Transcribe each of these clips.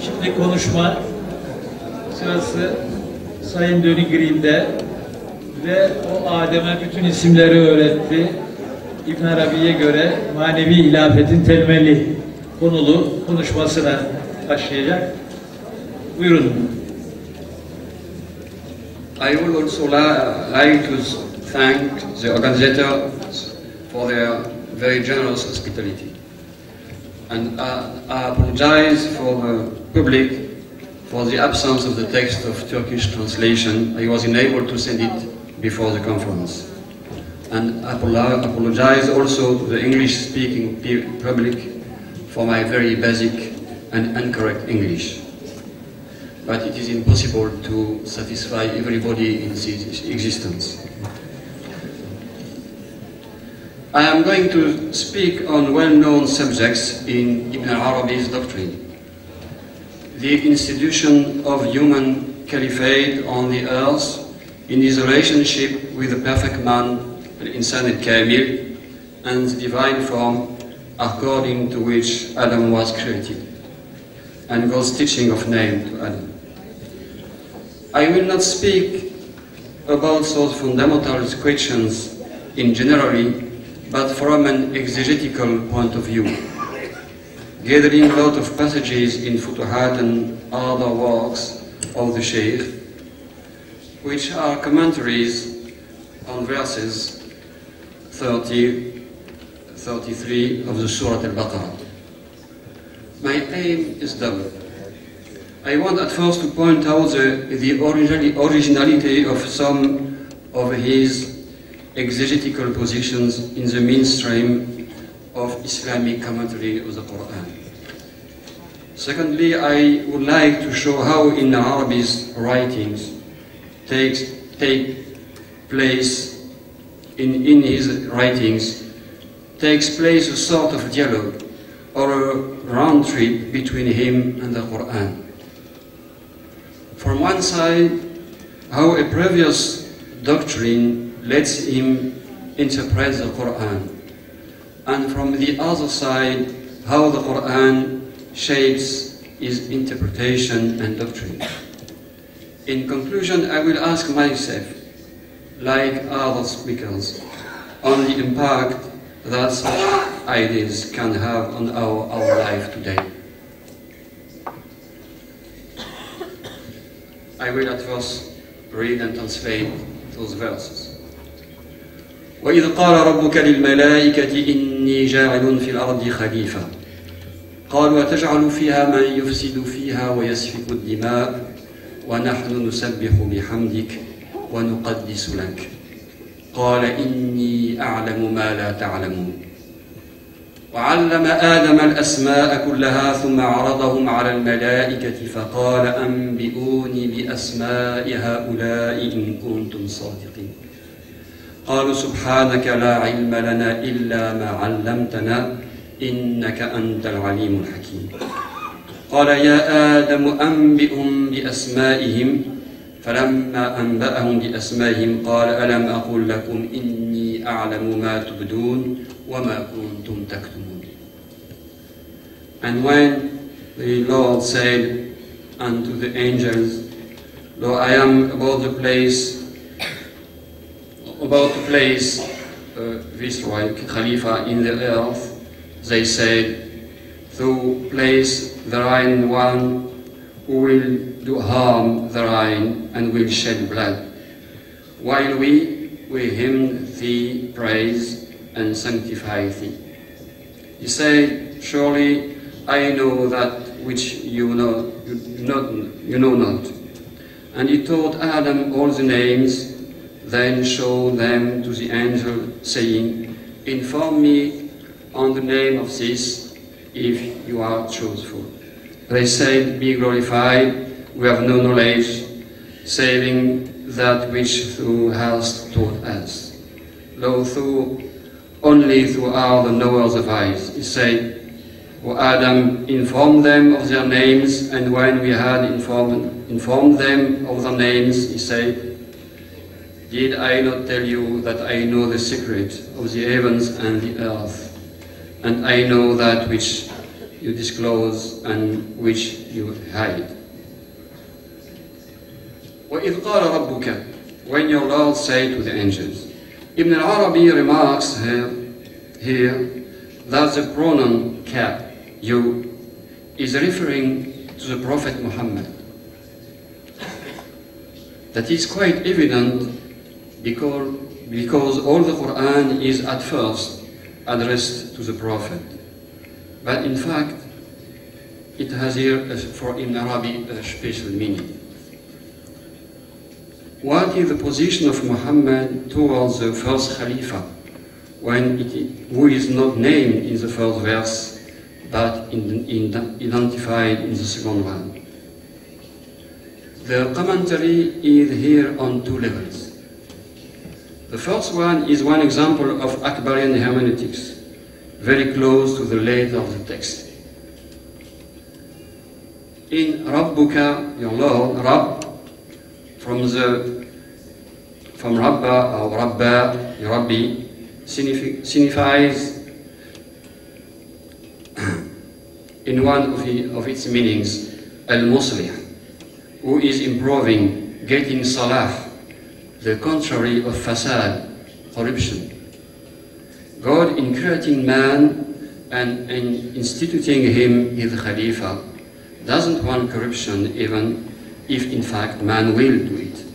Şimdi konuşma sırası Sayın Dönigri'nde ve o Adem'e bütün isimleri öğretti. İbn Arabi'ye göre manevi ilafetin temeli konulu konuşmasına başlayacak. Buyurun. I would also like to thank the organizers for their very generous hospitality. And I apologize for the public for the absence of the text of Turkish translation. I was unable to send it before the conference. And I apologize also to the English-speaking public for my very basic and incorrect English. But it is impossible to satisfy everybody in this existence. I am going to speak on well-known subjects in Ibn Arabi's doctrine. The institution of human caliphate on the earth in his relationship with the perfect man, al-Insan al-Kamil, and the divine form according to which Adam was created, and God's teaching of name to Adam. I will not speak about those fundamental questions in generally, but from an exegetical point of view, gathering a lot of passages in Futuhat and other works of the Shaykh, which are commentaries on verses 30, 33 of the Surah Al-Baqarah. My aim is double. I want at first to point out the originality of some of his exegetical positions in the mainstream of Islamic commentary of the Quran. Secondly, I would like to show how Ibn Arabi's writings take place in his writings takes place a sort of dialogue or a round trip between him and the Quran. From one side, how a previous doctrine lets him interpret the Quran, and from the other side, how the Quran shapes his interpretation and doctrine. In conclusion, I will ask myself, like other speakers, on the impact that such ideas can have on our life today. I will at first read and translate those verses. وَإِذْ قَالَ رَبُّكَ لِلْمَلَائِكَةِ إِنِّي جَاعِلٌ فِي الْأَرْضِ خَلِيفَةً قَالُوا أَتَجْعَلُ فِيهَا مَنْ يُفْسِدُ فِيهَا وَيَسْفِكُ الدِّمَاءَ وَنَحْنُ نُسَبِّحُ بِحَمْدِكَ وَنُقَدِّسُ لَكَ قَالَ إِنِّي أَعْلَمُ مَا لَا تَعْلَمُونَ وعلم آدم الأسماء كلها ثم عرضهم على الملائكة فقال أنبئوني بأسماء هؤلاء إن كنتم صادقين قالوا سبحانك لا علم لنا إلا ما علمتنا إنك أنت العليم الحكيم قال يا آدم أنبئهم بأسمائهم فلما أنبأهم بأسمائهم قال ألم أقل لكم إني أعلم ما تبدون وما كنتم تكتمون. And when the Lord said unto the angels, Lo, I am about to place Viceroy, Khalifa in the earth, they said, to place the Rhine one who will do harm the Rhine and will shed blood, while we hymn thee praise and sanctify thee. He said, surely I know that which you know not. And he taught Adam all the names, then showed them to the angel, saying, inform me on the name of this, if you are truthful. They said, be glorified, we have no knowledge, saving that which thou hast taught us. Lo, thou only thou art the knowers of eyes. He said, O Adam, inform them of their names, and when we had informed them of their names, he said, did I not tell you that I know the secret of the heavens and the earth, and I know that which you disclose and which you hide. وَإِذْ قَالَ رَبُّكَ, when your Lord said to the angels. Ibn al-Arabi remarks here that the pronoun ka, you, is referring to the Prophet Muhammad. That is quite evident because all the Quran is at first addressed to the Prophet. But in fact, it has here for Ibn Arabi a special meaning. What is the position of Muhammad towards the first Khalifa, who is not named in the first verse, but identified in the second one? The commentary is here on two levels. The first one is one example of Akbarian hermeneutics, very close to the letter of the text. In Rabbuka, your Lord, Rabb, from Rabba or Rabba, Rabbi, signifies in one of its meanings al-muslih, who is improving, getting salah, the contrary of fasad, corruption. God, in creating man and instituting him his Khalifa, doesn't want corruption, even if in fact man will do it.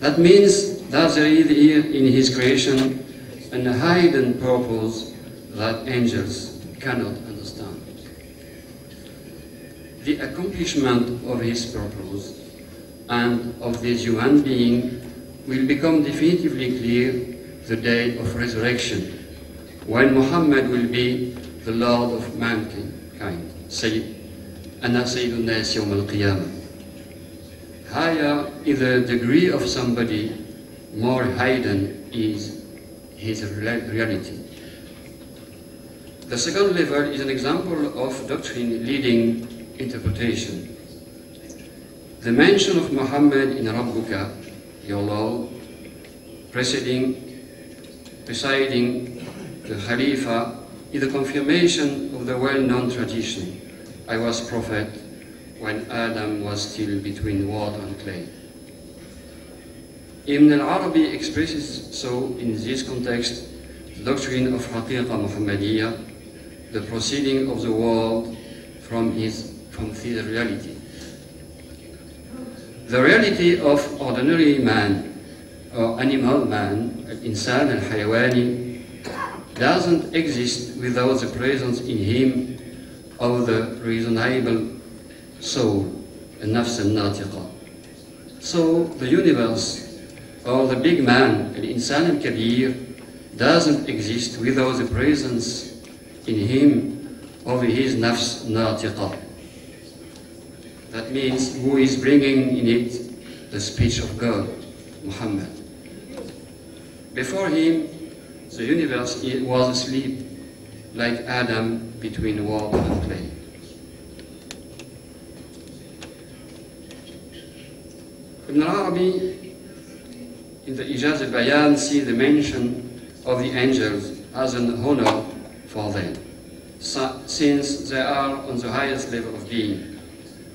That means that there is here in his creation a hidden purpose that angels cannot understand. The accomplishment of his purpose and of this human being will become definitively clear the day of resurrection, when Muhammad will be the Lord of mankind. Sayyid, Ana Sayyidun Nas Yawm al-Qiyamah. Higher is the degree of somebody, more hidden is his reality. The second level is an example of doctrine leading interpretation. The mention of Muhammad in Rabbuka, your Lord, presiding the Khalifa, is a confirmation of the well-known tradition. I was prophet when Adam was still between water and clay. Ibn al-Arabi expresses so in this context the doctrine of Haqiqa Muhammadiyya, the proceeding of the world from his reality. The reality of ordinary man or animal man, al-insan al-hayawani, doesn't exist without the presence in him of the reasonable soul, al-nafs al-natiqa. So the universe, or the big man, al-insan al-kabir, doesn't exist without the presence in him of his nafs natiqa. That means who is bringing in it the speech of God, Muhammad. Before him, the universe was asleep, like Adam between water and clay. Ibn Arabi, in the Ijaz al-Bayan, sees the mention of the angels as an honor for them, since they are on the highest level of being.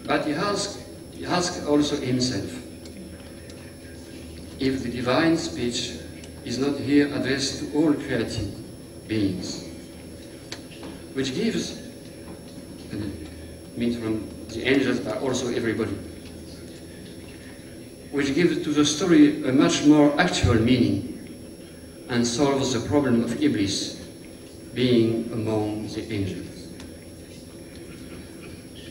But he asks also himself, if the divine speech is not here addressed to all created beings, which gives, means from the angels are also everybody, which gives to the story a much more actual meaning and solves the problem of Iblis being among the angels.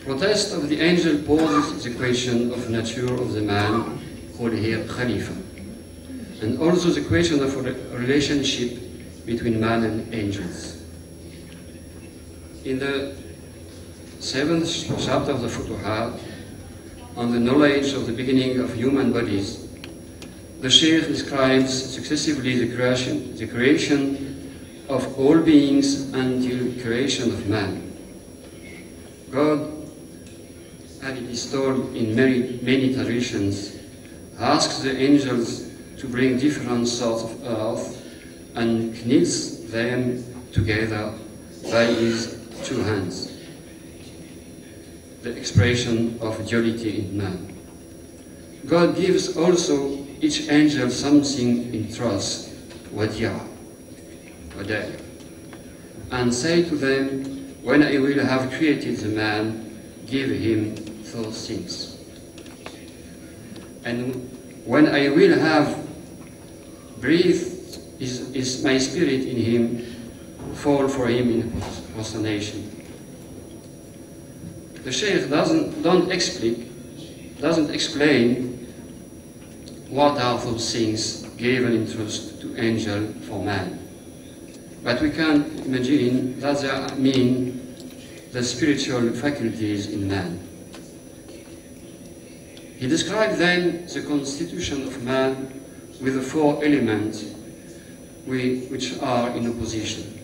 Protest of the angel poses the question of nature of the man called here Khalifa, and also the question of a relationship between man and angels. In the 7th chapter of the Futuhat, on the knowledge of the beginning of human bodies, the Shaykh describes successively the creation of all beings until creation of man. God, as it is told in many traditions, asks the angels to bring different sorts of earth and knits them together by his two hands, the expression of duality in man. God gives also each angel something in trust, wadi'a, and say to them, when I will have created the man, give him those things. And when I will have breathed my spirit in him, fall for him in prostration. The Shaykh doesn't explain what are those things given in trust to angel for man. But we can imagine that they mean the spiritual faculties in man. He described then the constitution of man with the four elements which are in opposition.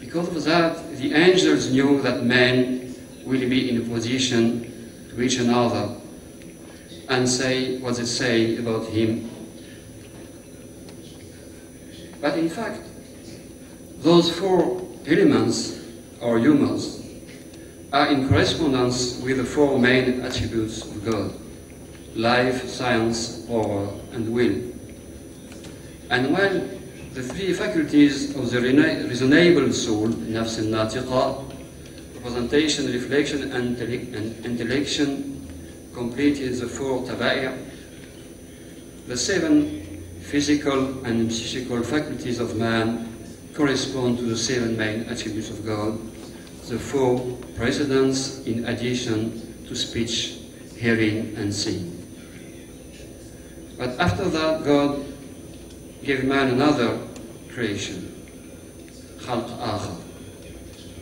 Because of that, the angels knew that man will be in opposition to each another and say what they say about him. But in fact, those four elements, or humors, are in correspondence with the four main attributes of God: life, science, power, and will. And while the three faculties of the reasonable soul, nafs al-natiqa, representation, reflection, and intellection, completed the four tabai', the seven physical and psychical faculties of man correspond to the seven main attributes of God, the four precedents in addition to speech, hearing, and seeing. But after that, God gave man another creation, khalq akhar,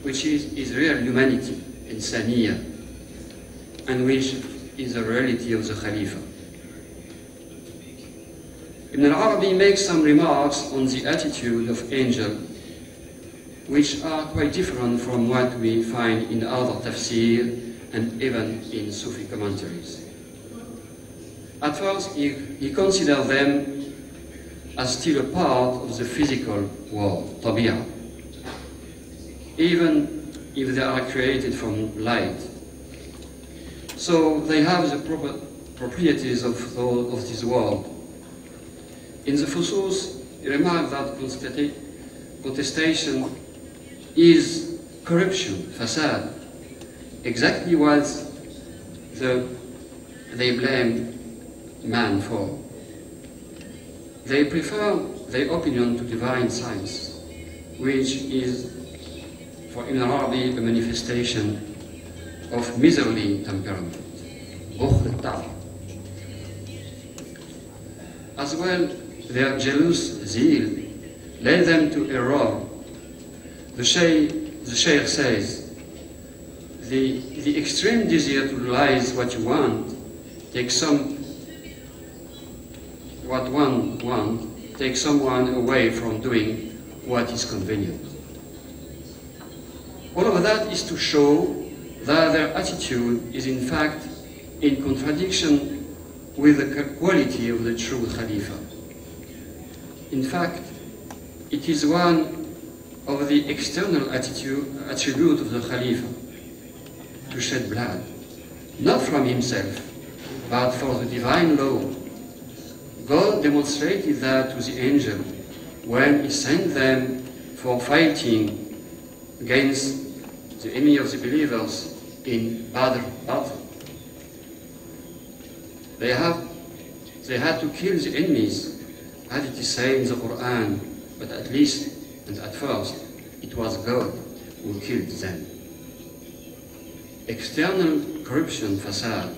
which is real humanity, insaniya, and which is the reality of the Khalifa. Ibn al-Arabi makes some remarks on the attitude of angel, which are quite different from what we find in other tafsir and even in Sufi commentaries. At first, he considered them as still a part of the physical world, tabi'ah, even if they are created from light. So they have the properties of this world. In the Fusus, he remarked that contestation is corruption, fasad, exactly what they blame man for. They prefer their opinion to divine science, which is, for Ibn Arabi, a manifestation of miserly temperament, as well. Their jealous zeal led them to error. The Shaykh says, the extreme desire to realize what you want takes someone away from doing what is convenient. All of that is to show that their attitude is in fact in contradiction with the quality of the true Khalifa. In fact, it is one of the external attribute of the Khalifa to shed blood, not from himself, but for the divine law. God demonstrated that to the angel when he sent them for fighting against the enemy of the believers in Badr. They had to kill the enemies, as it is said in the Quran, but at least, and at first, it was God who killed them. External corruption, fasad,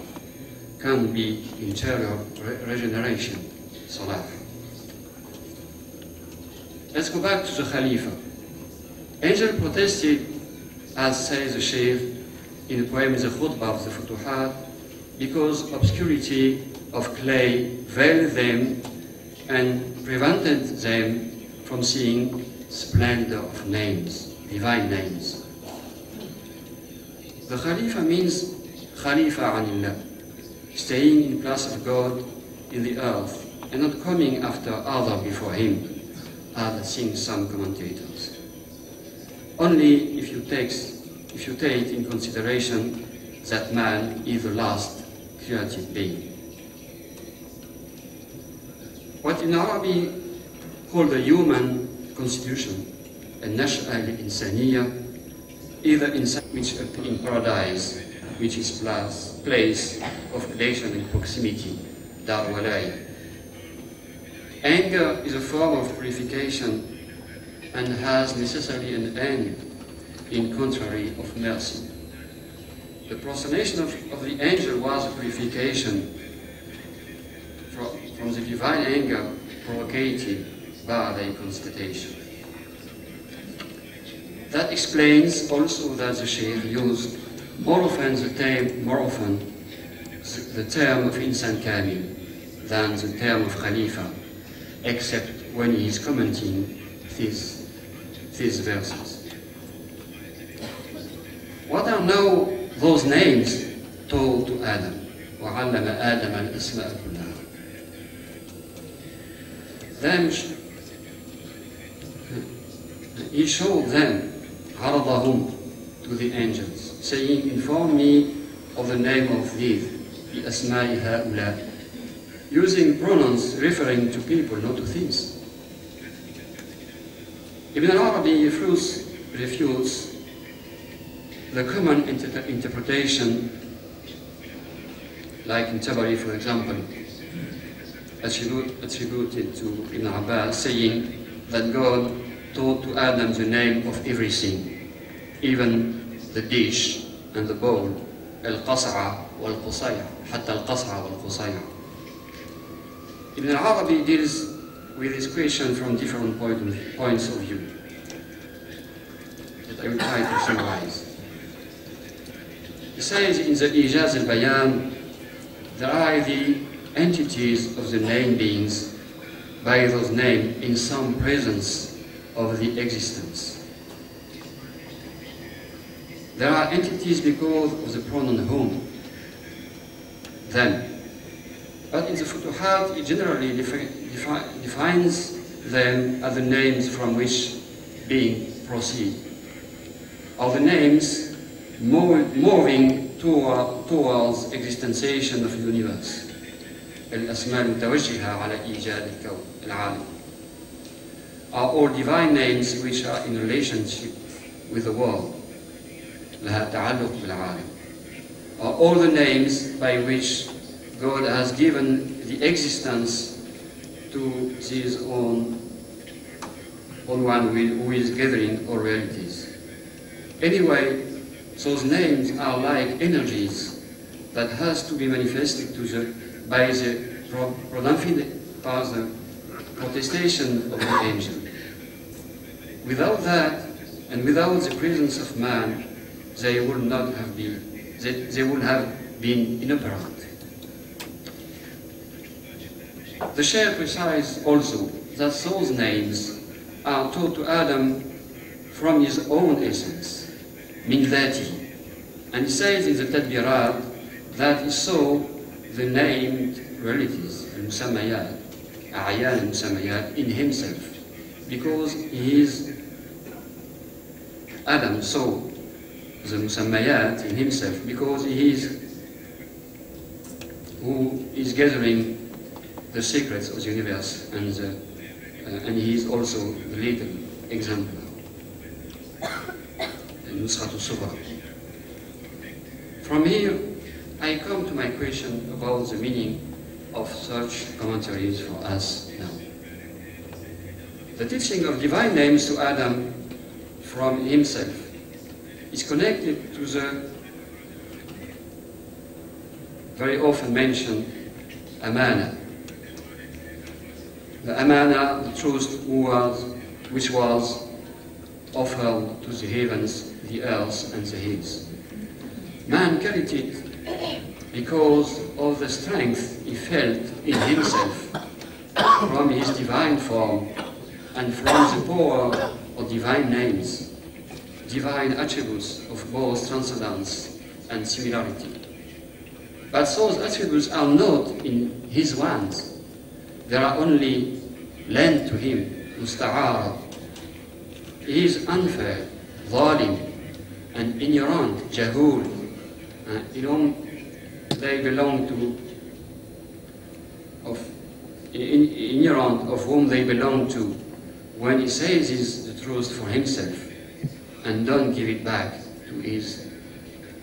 can be interior regeneration, salah. Let's go back to the Khalifa. Angel protested, as says the Shaykh in the poem The Khutbah of the Futuhat, because obscurity of clay veiled them and prevented them from seeing splendor of names, divine names. The Khalifa means Khalifa Anillah, staying in place of God in the earth and not coming after others before him, as think some commentators. only if you take in consideration that man is the last created being. What in Arabic called the human constitution, النشأة الإنسانية, is the insan which appears in paradise, which is place of relation and proximity, Dar Walai. Anger is a form of purification and has necessarily an end in contrary of mercy. The prostration of the angel was a purification from the divine anger provocated by their constatation. That explains also that the Shaykh used more often the term of Insan Kamil than the term of Khalifa, except when he is commenting these verses. What are now those names told to Adam? وَعَلَّمَ آدَمَ الْأَسْمَاءَ كُلَّهَا. He showed them عرضهم to the angels, saying, inform me of the name of these, بِأَسْمَاءِ هَؤُلَاءِ, using pronouns referring to people, not to things. Ibn al-Arabi refutes the common interpretation, like in Tabari, for example, attributed to Ibn Abbas, saying that God taught to Adam the name of everything, even the dish and the bowl, al-qas'a wal-qusay'a, hatta al-qas'a wal-qusay'a. Ibn al-Arabi deals with this question from different points of view that I will try to summarize. He says in the Ijaz al-Bayan, there are the entities of the name beings by those names in some presence of the existence. There are entities because of the pronoun whom, them. But in the Futuhat, it generally defines them as the names from which being proceed, or the names moving towards existentiation of the universe. الأسماء المتوجهة على إيجاد الكون العالم are all divine names which are in relationship with the world. لها تعلق بالعالم are all the names by which God has given the existence to his own one who is gathering all realities. Anyway, those names are like energies that has to be manifested by the protestation of the angel. Without that, and without the presence of man, they would have been inoperant. The Shaykh precise also that those names are taught to Adam from his own essence, min dhatihi. And he says in the Tadbirat that he saw the named realities, al-musammayat, a'yan al-musammayat, in himself, because he is Adam saw the musammayat in himself, because he is who is gathering the secrets of the universe, and he is also the little example. From here, I come to my question about the meaning of such commentaries for us now. The teaching of divine names to Adam from himself is connected to the very often mentioned amana. The amana, the truth which was offered to the heavens, the earth, and the hills. Man carried it because of the strength he felt in himself from his divine form and from the power of divine names, divine attributes of both transcendence and similarity. But those attributes are not in his ones. They are only lent to him, musta'ara. He is unfair zalim, and ignorant, jahul, in whom they belong to, ignorant of whom they belong to, when he says the truth for himself and don't give it back to his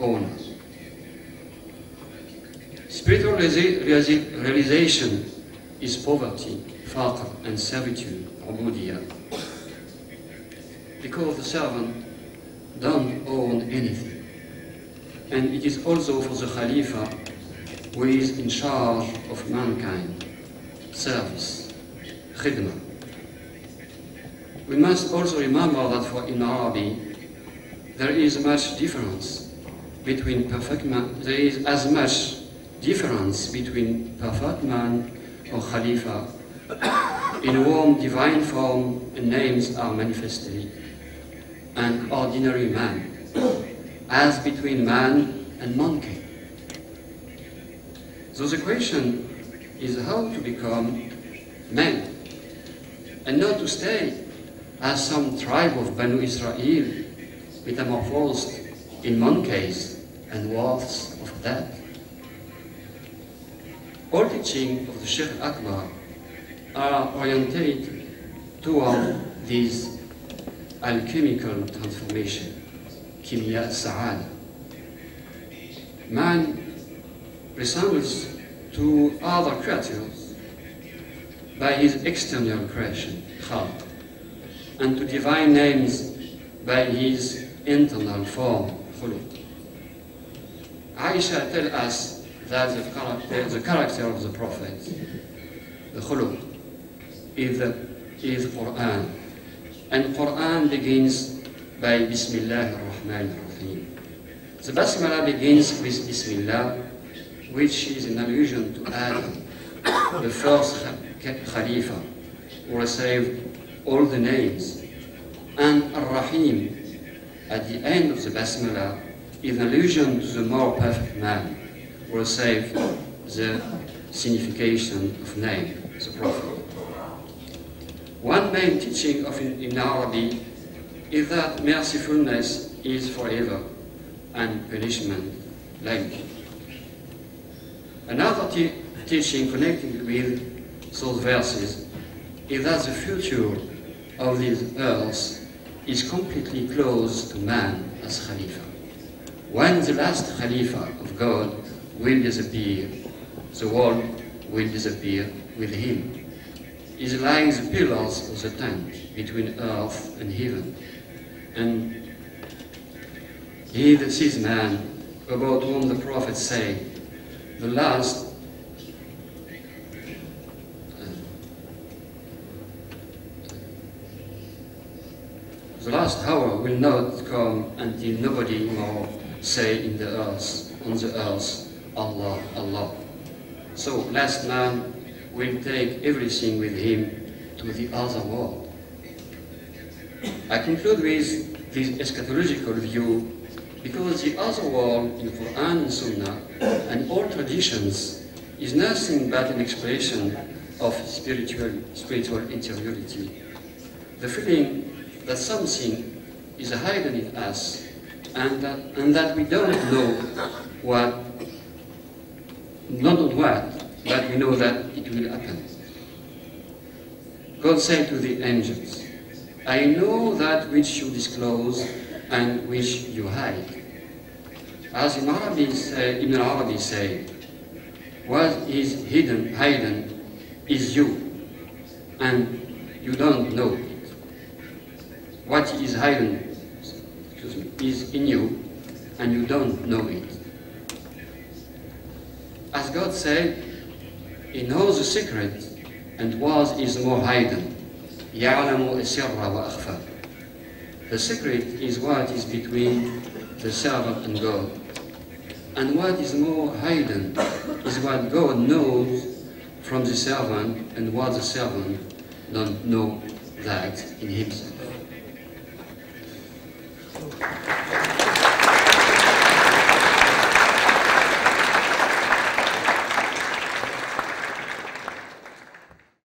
owner. Spiritual realization is poverty, faqr, and servitude, ubudiyah, because the servant don't own anything. And it is also for the Khalifa who is in charge of mankind, service, khidmah. We must also remember that for in Arabic there is much difference between perfect man, there is as much difference between perfect man or Khalifa, in whom divine form and names are manifested, and ordinary man, as between man and monkey. So the question is how to become man, and not to stay as some tribe of Banu Israel, metamorphosed in monkeys and worse of that. All teaching of the Sheikh Akbar are oriented toward this alchemical transformation, kimya sa'ada. Man resembles to other creatures by his external creation, khalq, and to divine names by his internal form, khuluq. Aisha tells us that the character of the Prophet, the khuluq, is Quran. And Quran begins by Bismillah ar-Rahman ar-Rahim. The Basmala begins with Bismillah, which is an allusion to Adam, the first Khalifa, who received all the names. And Ar-Rahim, at the end of the Basmala, is an allusion to the more perfect man, who received the signification of name, the Prophet. One main teaching of in Arabic is that mercifulness is forever and punishment like. Another teaching connected with those verses is that the future of this earth is completely closed to man as Khalifa. When the last Khalifa of God will disappear, the world will disappear with him. Is like the pillars of the tent between earth and heaven. And he that sees man, about whom the prophets say, the last hour will not come until nobody more say in the earth, on the earth, Allah, Allah. So last man will take everything with him to the other world. I conclude with this eschatological view because the other world in Quran and Sunnah and all traditions is nothing but an expression of spiritual interiority. The feeling that something is hidden in us and that we don't know what, but we know that it will happen. God said to the angels, I know that which you disclose and which you hide. As Ibn Arabi said, what is hidden is you, and you don't know it. What is hidden, is in you, and you don't know it. As God said, He knows the secret, and what is more hidden. يَعْلَمُ السِّرَّ وَأَخْفَى. The secret is what is between the servant and God. And what is more hidden is what God knows from the servant and what the servant don't know that in himself.